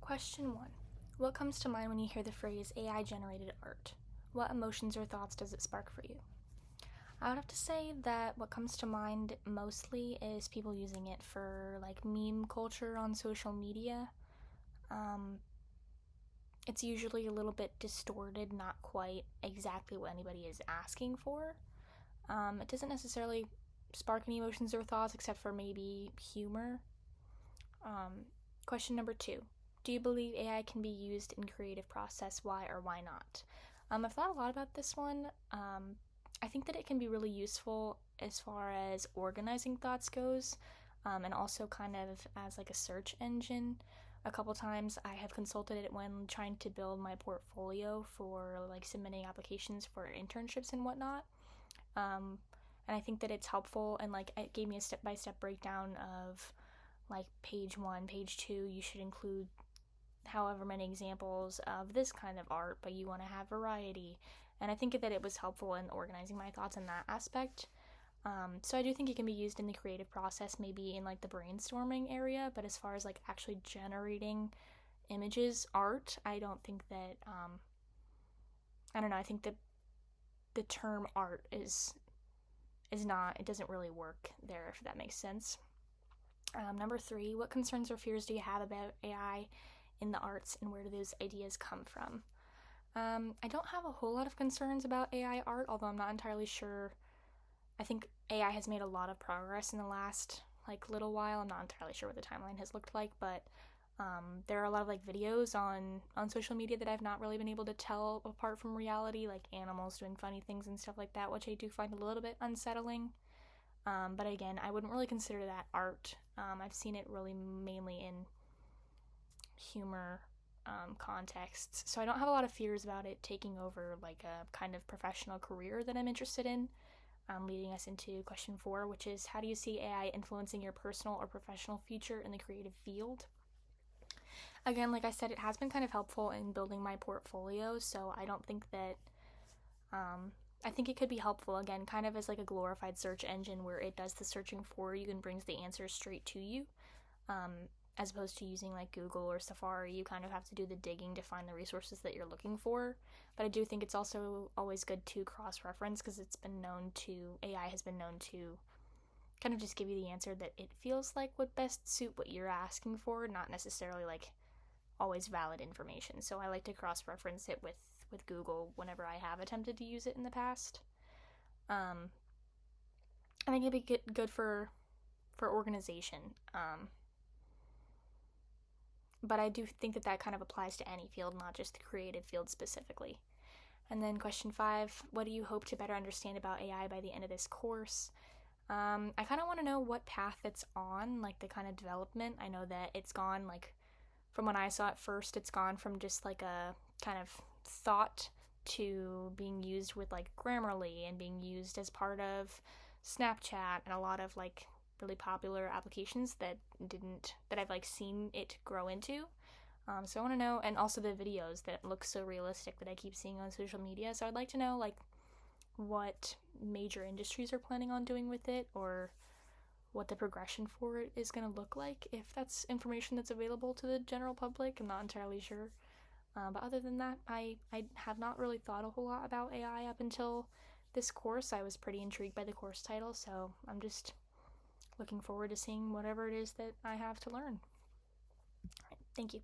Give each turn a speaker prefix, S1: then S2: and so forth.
S1: Question 1. What comes to mind when you hear the phrase AI generated art? What emotions or thoughts does it spark for you? I would have to say that what comes to mind mostly is people using it for like meme culture on social media. It's usually a little bit distorted, not quite exactly what anybody is asking for. It doesn't necessarily spark any emotions or thoughts except for maybe humor. Question number 2. Do you believe AI can be used in creative process? Why or why not? I've thought a lot about this one. I think that it can be really useful as far as organizing thoughts goes, and also kind of as like a search engine. A couple times I have consulted it when trying to build my portfolio for like submitting applications for internships and whatnot. And I think that it's helpful, and like it gave me a step-by-step breakdown of like page 1, page 2, you should include however many examples of this kind of art, but you want to have variety. And I think that it was helpful in organizing my thoughts in that aspect. So I do think it can be used in the creative process, maybe in like the brainstorming area, but as far as like actually generating images, art, I don't think that, I don't know, I think that the term art is not, it doesn't really work there, if that makes sense. Number 3, what concerns or fears do you have about AI in the arts, and where do those ideas come from? I don't have a whole lot of concerns about AI art, although I'm not entirely sure. I think AI has made a lot of progress in the last like little while. I'm not entirely sure what the timeline has looked like, but there are a lot of like videos on social media that I've not really been able to tell apart from reality, like animals doing funny things and stuff like that, which I do find a little bit unsettling. But again, I wouldn't really consider that art. I've seen it really mainly in humor contexts, so I don't have a lot of fears about it taking over like a kind of professional career that I'm interested in. Leading us into question 4, which is, how do you see AI influencing your personal or professional future in the creative field? Again, like I said, it has been kind of helpful in building my portfolio, so I don't think that, I think it could be helpful, again, kind of as like a glorified search engine where it does the searching for you and brings the answers straight to you. As opposed to using like Google or Safari, you kind of have to do the digging to find the resources that you're looking for. But I do think it's also always good to cross-reference, because AI has been known to kind of just give you the answer that it feels like would best suit what you're asking for, not necessarily like always valid information. So I like to cross-reference it with Google whenever I have attempted to use it in the past. I think it'd be good for organization. But I do think that kind of applies to any field, not just the creative field specifically. And then question 5, what do you hope to better understand about AI by the end of this course? I kind of want to know what path it's on, like the kind of development. I know that it's gone, like, from when I saw it first, it's gone from just like a kind of thought to being used with like Grammarly and being used as part of Snapchat and a lot of like really popular applications that I've like seen it grow into. So I want to know, and also the videos that look so realistic that I keep seeing on social media. So I'd like to know like what major industries are planning on doing with it, or what the progression for it is going to look like, if that's information that's available to the general public. I'm not entirely sure. But other than that, I have not really thought a whole lot about AI up until this course. I was pretty intrigued by the course title, so I'm just looking forward to seeing whatever it is that I have to learn. All right, thank you.